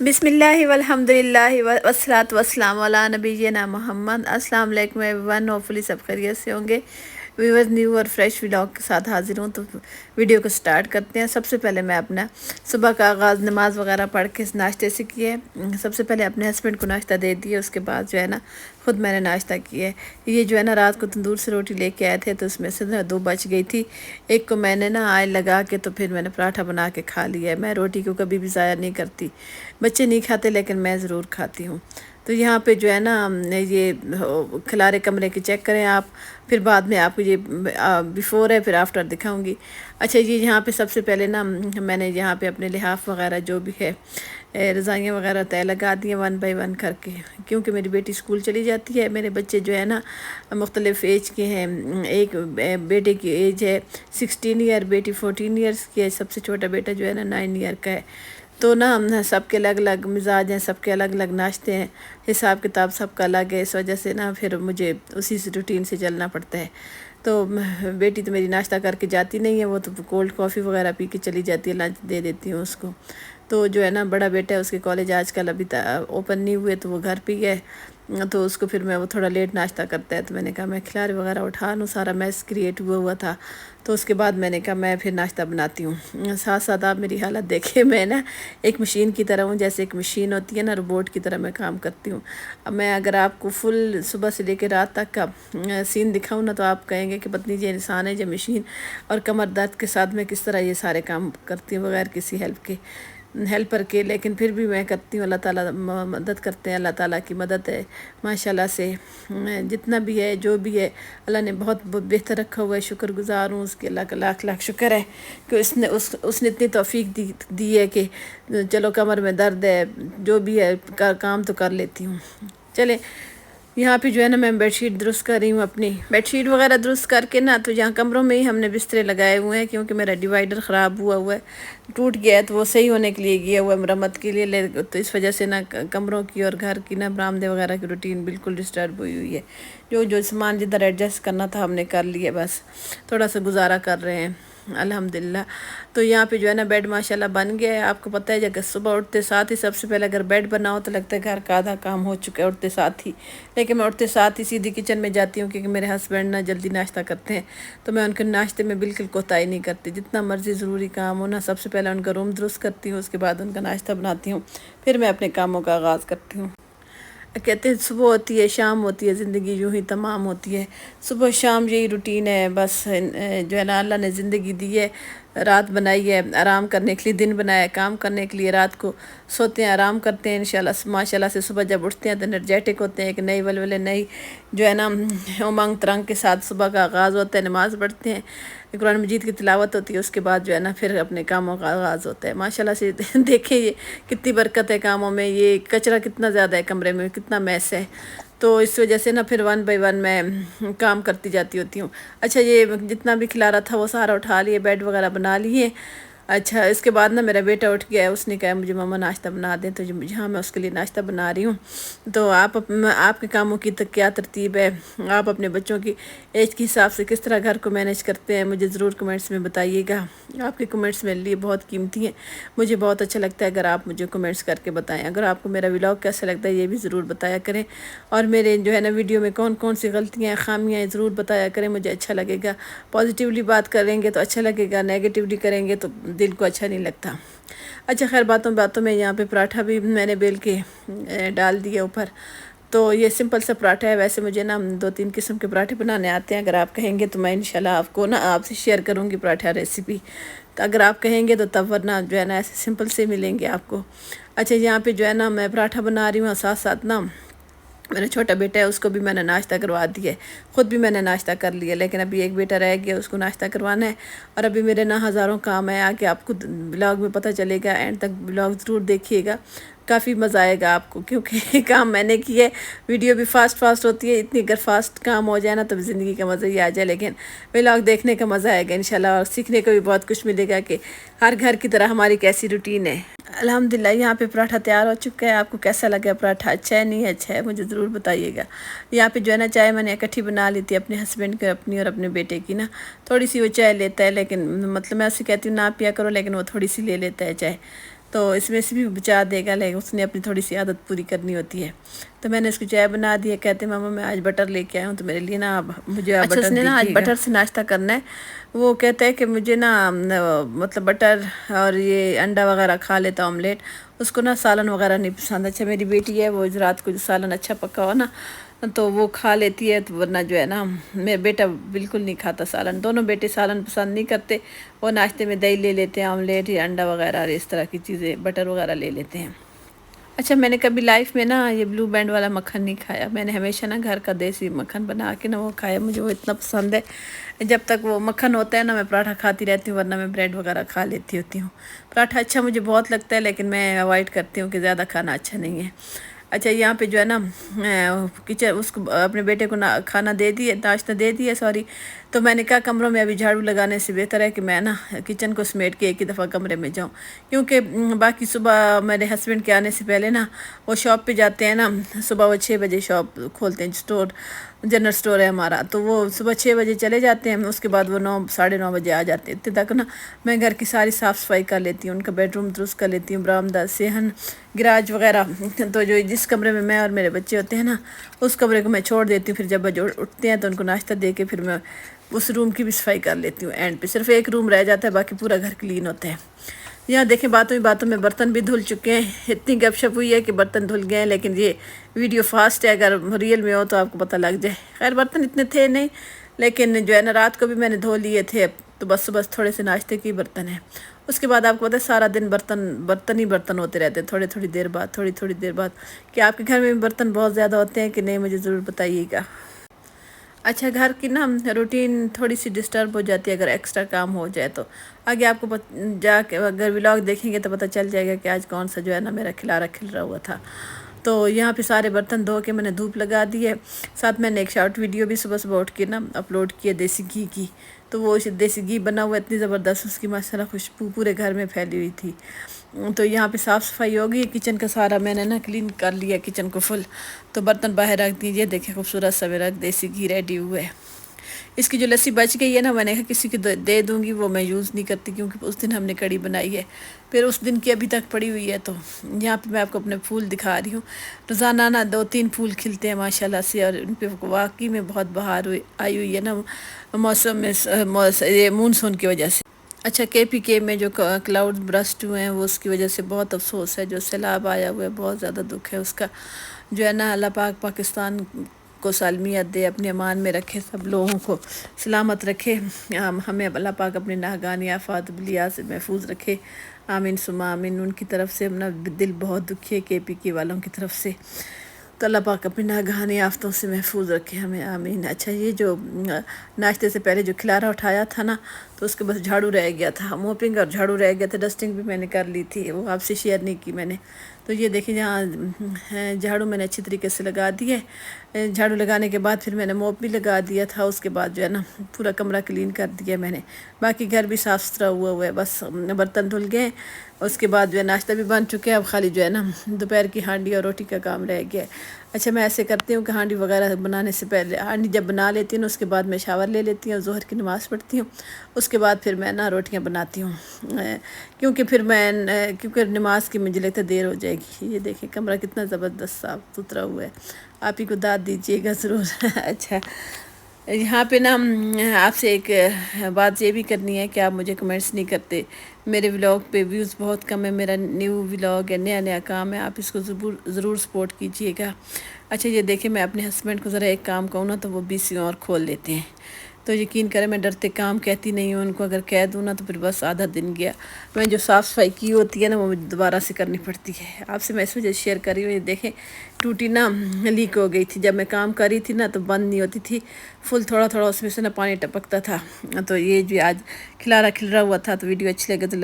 بسم اللہ والحمدللہ والصلاۃ والسلام علی نبینا محمد۔ السلام علیکم ایوری ون، ہوپفلی سب خیریت سے ہوں گے۔ ویورز نیو اور فریش ولاگ کے ساتھ حاضر ہوں، تو ویڈیو کو سٹارٹ کرتے ہیں۔ سب سے پہلے میں اپنا صبح کا آغاز نماز وغیرہ پڑھ کے ناشتے سے کیے۔ سب سے پہلے اپنے ہسبینڈ کو ناشتہ دے دیا، اس کے بعد جو ہے نا خود میں نے ناشتہ کیا ہے۔ یہ جو ہے نا رات کو تندور سے روٹی لے کے آئے تھے، تو اس میں سے 2 بچ گئی تھی۔ ایک کو میں نے نا آئل لگا کے تو پھر میں نے پراٹھا بنا کے کھا لیا ہے۔ میں روٹی کو کبھی بھی ضائع نہیں کرتی، بچے نہیں کھاتے لیکن میں ضرور کھاتی ہوں۔ تو یہاں پہ جو ہے نا یہ کھلارے کمرے کے چیک کریں آپ، پھر بعد میں آپ کو یہ بیفور ہے پھر آفٹر دکھاؤں گی۔ اچھا یہ یہاں پہ سب سے پہلے نا میں نے یہاں پہ اپنے لحاف وغیرہ جو بھی ہے رضائیاں وغیرہ طے لگا دی ہیں 1 بائی 1 کر کے، کیونکہ میری بیٹی اسکول چلی جاتی ہے۔ میرے بچے جو ہے نا مختلف ایج کے ہیں۔ ایک بیٹے کی ایج ہے 16 ایئر، بیٹی 14 ایئرس کی ہے، سب سے چھوٹا بیٹا جو ہے نا 9 ایئر کا ہے۔ تو نا سب کے الگ الگ مزاج ہیں، سب کے الگ الگ ناشتے ہیں، حساب کتاب سب کا الگ ہے۔ اس وجہ سے نا پھر مجھے اسی سے روٹین سے چلنا پڑتا ہے۔ تو بیٹی تو میری ناشتہ کر کے جاتی نہیں ہے، وہ تو کولڈ کافی وغیرہ پی کے چلی جاتی ہے، لنچ دے دیتی ہوں اس کو۔ تو جو ہے نا بڑا بیٹا ہے، اس کے کالج آج کل ابھی اوپن نہیں ہوئے، تو وہ گھر پہ ہی ہے، تو اس کو پھر میں وہ تھوڑا لیٹ ناشتہ کرتا ہے، تو میں نے کہا میں کھلارے وغیرہ اٹھا لوں، سارا میس کریٹ ہوا تھا۔ تو اس کے بعد میں نے کہا میں پھر ناشتہ بناتی ہوں۔ ساتھ ساتھ آپ میری حالت دیکھیں، میں نا ایک مشین کی طرح ہوں، جیسے ایک مشین ہوتی ہے نا، روبوٹ کی طرح میں کام کرتی ہوں۔ اب میں اگر آپ کو فل صبح سے لے کے رات تک کا سین دکھاؤں نا، تو آپ کہیں گے کہ پتنی جی انسان ہے جو مشین اور کمر درد کے ساتھ میں کس طرح یہ سارے کام کرتی ہوں بغیر کسی ہیلپر کے، لیکن پھر بھی میں کرتی ہوں۔ اللہ تعالیٰ مدد کرتے ہیں، اللہ تعالیٰ کی مدد ہے ماشاءاللہ سے۔ جتنا بھی ہے جو بھی ہے اللہ نے بہت بہتر رکھا ہوا ہے، شکر گزار ہوں اس کے، اللہ کا لاکھ لاکھ شکر ہے کہ اس نے اتنی توفیق دی ہے کہ چلو کمر میں درد ہے جو بھی ہے کام تو کر لیتی ہوں۔ چلیں یہاں پہ جو ہے نا میں بیڈ شیٹ درست کر رہی ہوں، اپنی بیڈ شیٹ وغیرہ درست کر کے نا، تو یہاں کمروں میں ہی ہم نے بسترے لگائے ہوئے ہیں، کیونکہ میرا ڈیوائڈر خراب ہوا ہے، ٹوٹ گیا ہے، تو وہ صحیح ہونے کے لیے گیا ہوا ہے مرمت کے لیے، تو اس وجہ سے نا کمروں کی اور گھر کی نا برآمدے وغیرہ کی روٹین بالکل ڈسٹرب ہوئی ہے۔ جو سامان جدھر ایڈجسٹ کرنا تھا ہم نے کر لیا، بس تھوڑا سا گزارا کر رہے ہیں الحمدللہ۔ تو یہاں پہ جو ہے نا بیڈ ماشاءاللہ بن گیا ہے۔ آپ کو پتہ ہے جب صبح اٹھتے ساتھ ہی سب سے پہلے اگر بیڈ بناؤ تو لگتا ہے گھر کا آدھا کام ہو چکا ہے اٹھتے ساتھ ہی، لیکن میں اٹھتے ساتھ ہی سیدھی کچن میں جاتی ہوں، کیونکہ میرے ہسبینڈ نا جلدی ناشتہ کرتے ہیں، تو میں ان کے ناشتے میں بالکل کوتاہی نہیں کرتی، جتنا مرضی ضروری کام ہو نا سب سے پہلے ان کا روم درست کرتی ہوں، اس کے بعد ان کا ناشتہ بناتی ہوں، پھر میں اپنے کاموں کا آغاز کرتی ہوں۔ کہتے ہیں صبح ہوتی ہے شام ہوتی ہے، زندگی یوں ہی تمام ہوتی ہے، صبح شام یہی روٹین ہے بس۔ جو ہے نا اللہ نے زندگی دی ہے، رات بنائی ہے آرام کرنے کے لیے، دن بنایا ہے کام کرنے کے لیے، رات کو سوتے ہیں آرام کرتے ہیں انشاءاللہ ماشاءاللہ سے۔ صبح جب اٹھتے ہیں تو انرجیٹک ہوتے ہیں، ایک نئی ولولے نئی جو ہے نا امنگ ترنگ کے ساتھ صبح کا آغاز ہوتا ہے، نماز پڑھتے ہیں، قرآن مجید کی تلاوت ہوتی ہے، اس کے بعد جو ہے نا پھر اپنے کاموں کا آغاز ہوتا ہے ماشاءاللہ سے۔ دیکھیں یہ کتنی برکت ہے کاموں میں، یہ کچرا کتنا زیادہ ہے کمرے میں، کتنا میس ہے، تو اس وجہ سے نا پھر 1 بائی 1 میں کام کرتی جاتی ہوتی ہوں۔ اچھا یہ جتنا بھی کھلا رہا تھا وہ سارا اٹھا لیے، بیڈ وغیرہ بنا لیے۔ اچھا اس کے بعد نا میرا بیٹا اٹھ گیا ہے، اس نے کہا مجھے ماما ناشتہ بنا دیں، تو جہاں میں اس کے لیے ناشتہ بنا رہی ہوں۔ تو آپ کے کاموں کی کیا ترتیب ہے، آپ اپنے بچوں کی ایج کے حساب سے کس طرح گھر کو مینیج کرتے ہیں، مجھے ضرور کمنٹس میں بتائیے گا۔ آپ کے کمنٹس میرے لیے بہت قیمتی ہیں، مجھے بہت اچھا لگتا ہے اگر آپ مجھے کمنٹس کر کے بتائیں۔ اگر آپ کو میرا ولاگ کیسا لگتا ہے یہ بھی ضرور بتایا کریں، اور میرے جو ہے نا ویڈیو میں کون کون سی غلطیاں ہیں خامیاں ہیں ضرور بتایا کریں، مجھے اچھا لگے گا۔ پازیٹیولی بات کریں گے تو اچھا لگے گا، نیگیٹیولی کریں گے تو دل کو اچھا نہیں لگتا۔ اچھا خیر باتوں میں یہاں پہ پراٹھا بھی میں نے بیل کے ڈال دیا اوپر۔ تو یہ سمپل سا پراٹھا ہے، ویسے مجھے نا 2-3 قسم کے پراٹھے بنانے آتے ہیں، اگر آپ کہیں گے تو میں انشاءاللہ آپ کو نا آپ سے شیئر کروں گی پراٹھا ریسیپی، تو اگر آپ کہیں گے تو تب، ورنہ جو ہے نا ایسے سمپل سے ملیں گے آپ کو۔ اچھا یہاں پہ جو ہے نا میں پراٹھا بنا رہی ہوں، ساتھ ساتھ نا میرا چھوٹا بیٹا ہے اس کو بھی میں نے ناشتہ کروا دیا ہے، خود بھی میں نے ناشتہ کر لیا، لیکن ابھی ایک بیٹا رہ گیا اس کو ناشتہ کروانا ہے، اور ابھی میرے نا ہزاروں کام ہے، آگے آپ کو بلاگ میں پتہ چلے گا، اینڈ تک بلاگ ضرور دیکھیے گا، کافی مزہ آئے گا آپ کو، کیونکہ کام میں نے کی ہے، ویڈیو بھی فاسٹ ہوتی ہے، اتنی اگر فاسٹ کام ہو جائے نا تو زندگی کا مزہ ہی آ جائے، لیکن بلاگ دیکھنے کا مزہ آئے گا انشاءاللہ، اور سیکھنے کو بھی بہت کچھ ملے گا کہ ہر گھر کی طرح ہماری کیسی روٹین ہے۔ الحمدللہ یہاں پہ پراٹھا تیار ہو چکا ہے، آپ کو کیسا لگا پراٹھا، اچھا ہے نہیں اچھا ہے مجھے ضرور بتائیے گا۔ یہاں پہ جو ہے نا چائے میں نے اکٹھی بنا لی تھی اپنے ہسبینڈ کی، اپنی اور اپنے بیٹے کی نا، تھوڑی سی وہ چائے لیتا ہے، لیکن مطلب میں اسے کہتی ہوں نہ پیا کرو، لیکن وہ تھوڑی سی لے لیتا ہے چائے، تو اس میں سے بھی بچا دے گا، لیکن اس نے اپنی تھوڑی سی عادت پوری کرنی ہوتی ہے۔ تو میں نے اس کو چائے بنا دی ہے، کہتے ماما میں آج بٹر لے کے آیا ہوں تو میرے لیے نا مجھے بٹر اس نے نا آج بٹر سے ناشتہ کرنا ہے۔ وہ کہتا ہے کہ مجھے نا مطلب بٹر اور یہ انڈا وغیرہ کھا لیتا آملیٹ، اس کو نا سالن وغیرہ نہیں پسند۔ اچھا میری بیٹی ہے وہ رات کو جو سالن اچھا پکا ہو نا تو وہ کھا لیتی ہے، تو ورنہ جو ہے نا میرا بیٹا بالکل نہیں کھاتا سالن۔ دونوں بیٹے سالن پسند نہیں کرتے، وہ ناشتے میں دہی لے لیتے ہیں، آملیٹ یا انڈا وغیرہ اور اس طرح کی چیزیں بٹر وغیرہ لے لیتے ہیں۔ اچھا میں نے کبھی لائف میں نا یہ بلو بینڈ والا مکھن نہیں کھایا، میں نے ہمیشہ نا گھر کا دیسی مکھن بنا کے نا وہ کھایا، مجھے وہ اتنا پسند ہے۔ جب تک وہ مکھن ہوتا ہے نا میں پراٹھا کھاتی رہتی ہوں، ورنہ میں بریڈ وغیرہ کھا لیتی ہوتی ہوں۔ پراٹھا اچھا مجھے بہت لگتا ہے، لیکن میں اوائڈ کرتی ہوں کہ زیادہ کھانا اچھا نہیں ہے۔ اچھا یہاں پہ جو ہے نا کچن اس کو اپنے بیٹے کو کھانا دے دیے، ناشتہ دے دیا سوری، تو میں نے کہا کمروں میں ابھی جھاڑو لگانے سے بہتر ہے کہ میں نا کچن کو سمیٹ کے ایک ہی دفعہ کمرے میں جاؤں، کیونکہ باقی صبح میرے ہسبینڈ کے آنے سے پہلے نا وہ شاپ پہ جاتے ہیں نا، صبح وہ 6 بجے شاپ کھولتے ہیں، جنرل اسٹور ہے ہمارا، تو وہ صبح 6 بجے چلے جاتے ہیں، اس کے بعد وہ 9 ساڑھے 9 بجے آ جاتے ہیں۔ اتنے تک نا میں گھر کی ساری صاف صفائی کر لیتی ہوں، ان کا بیڈ روم درست کر لیتی ہوں، برآمدہ صحن گراج وغیرہ، تو جو جس کمرے میں میں اور میرے بچے ہوتے ہیں نا اس کمرے کو میں چھوڑ دیتی ہوں، پھر جب بچے اٹھتے ہیں تو ان کو ناشتہ دے کے پھر میں اس روم کی بھی صفائی کر لیتی ہوں۔ اینڈ پہ صرف ایک روم رہ جاتا ہے، باقی پورا گھر کلین ہوتا ہے۔ یہاں دیکھیں باتوں میں برتن بھی دھل چکے ہیں، اتنی گپ شپ ہوئی ہے کہ برتن دھل گئے ہیں، لیکن یہ ویڈیو فاسٹ ہے، اگر ریئل میں ہو تو آپ کو پتہ لگ جائے۔ خیر برتن اتنے تھے نہیں، لیکن جو ہے نا رات کو بھی میں نے دھو لیے تھے، تو بس تھوڑے سے ناشتے کے برتن ہیں۔ اس کے بعد آپ کو پتہ ہے سارا دن برتن ہوتے رہتے ہیں، تھوڑی دیر بعد۔ کہ آپ کے گھر میں بھی برتن بہت زیادہ ہوتے ہیں کہ نہیں، مجھے ضرور بتائیے گا۔ اچھا گھر کی نا روٹین تھوڑی سی ڈسٹرب ہو جاتی ہے اگر ایکسٹرا کام ہو جائے، تو آگے آپ کو جا کے اگر ولاگ دیکھیں گے تو پتہ چل جائے گا کہ آج کون سا جو ہے نا میرا کھلارا کھل رہا ہوا تھا۔ تو یہاں پہ سارے برتن دھو کے میں نے دھوپ لگا دی ہے، ساتھ میں نے ایک شارٹ ویڈیو بھی صبح اٹھ کے نا اپلوڈ کی ہے دیسی گھی کی، تو وہ دیسی گھی بنا ہوا اتنی زبردست، اس کی ماشاءاللہ خوشبو پورے گھر میں پھیلی ہوئی تھی۔ تو یہاں پہ صاف صفائی ہو گئی، کچن کا سارا میں نے نا کلین کر لیا کچن کو فل، تو برتن باہر رکھ دیجیے، دیکھیں خوبصورت سا میرا دیسی گھی ریڈی ہوا ہے۔ اس کی جو لسی بچ گئی ہے نا میں نے کہا کسی کو دے دوں گی، وہ میں یوز نہیں کرتی کیونکہ اس دن ہم نے کڑی بنائی ہے، پھر اس دن کی ابھی تک پڑی ہوئی ہے۔ تو یہاں پہ میں آپ کو اپنے پھول دکھا رہی ہوں، روزانہ نا 2-3 پھول کھلتے ہیں ماشاءاللہ سے، اور ان پہ واقعی میں بہت بہار آئی ہوئی ہے نا موسم میں، یہ مونسون کی وجہ سے۔ اچھا KPK میں جو کلاؤڈ برسٹ ہوئے ہیں وہ اس کی وجہ سے بہت افسوس ہے، جو سیلاب آیا ہوا ہے بہت زیادہ دکھ ہے اس کا، جو ہے نا اللہ پاک پاکستان کو سالمیت دے، اپنے امان میں رکھے، سب لوگوں کو سلامت رکھے، ہمیں اللہ پاک اپنے ناگہانی آفات بلیات سے محفوظ رکھے، آمین ثم آمین۔ ان کی طرف سے اپنا دل بہت دکھی ہے KPK والوں کی طرف سے، تو اللہ پاک اپنے ناگہانی آفتوں سے محفوظ رکھے ہمیں، آمین۔ اچھا یہ جو ناشتے سے پہلے جو کھلارا اٹھایا تھا نا تو اس کے بس جھاڑو رہ گیا تھا، موپنگ اور جھاڑو رہ گیا تھا، ڈسٹنگ بھی میں نے کر لی تھی، وہ آپ سے شیئر نہیں کی میں نے۔ تو یہ دیکھیں جہاں جھاڑو میں نے اچھی طریقے سے لگا دی ہے، جھاڑو لگانے کے بعد پھر میں نے موپ بھی لگا دیا تھا، اس کے بعد جو ہے نا پورا کمرہ کلین کر دیا میں نے، باقی گھر بھی صاف ستھرا ہوا ہے، بس برتن دھل گئے، اس کے بعد جو ہے ناشتہ بھی بن چکے ہیں، اب خالی جو ہے نا دوپہر کی ہانڈی اور روٹی کا کام رہ گیا ہے۔ اچھا میں ایسے کرتی ہوں کہ ہانڈی وغیرہ بنانے سے پہلے ہانڈی جب بنا لیتی ہوں اس کے بعد میں شاور لے لیتی ہوں، ظہر کی نماز پڑھتی ہوں، اس کے بعد پھر میں نا روٹیاں بناتی ہوں، کیونکہ نماز کی مجھے لگتا ہے دیر ہو جائے گی۔ یہ دیکھیں کمرہ کتنا زبردست صاف ستھرا ہوا ہے، آپ ہی کو داد دیجیے گا ضرور۔ اچھا یہاں پہ نا آپ سے ایک بات یہ بھی کرنی ہے کہ آپ مجھے کمنٹس نہیں کرتے، میرے ولاگ پہ ویوز بہت کم ہے، میرا نیو ولاگ ہے، نیا کام ہے، آپ اس کو ضرور سپورٹ کیجیے گا۔ اچھا یہ دیکھیں میں اپنے ہسبینڈ کو ذرا ایک کام کہوں نا تو وہ 20 اور کھول لیتے ہیں، تو یقین کریں میں ڈرتے کام کہتی نہیں ہوں ان کو، اگر کہہ دوں نا تو پھر بس آدھا دن گیا، میں جو صاف صفائی کی ہوتی ہے نا وہ مجھے دوبارہ سے کرنی پڑتی ہے۔ آپ سے میں اس وجہ شیئر کر رہی ہوں، یہ دیکھیں ٹوٹی نا لیک ہو گئی تھی، جب میں کام کر رہی تھی نا تو بند نہیں ہوتی تھی، فل تھوڑا اس میں سے نا پانی ٹپکتا تھا۔ تو یہ جو آج کھلارا کھل رہا ہوا تھا، تو ویڈیو اچھی لگے تو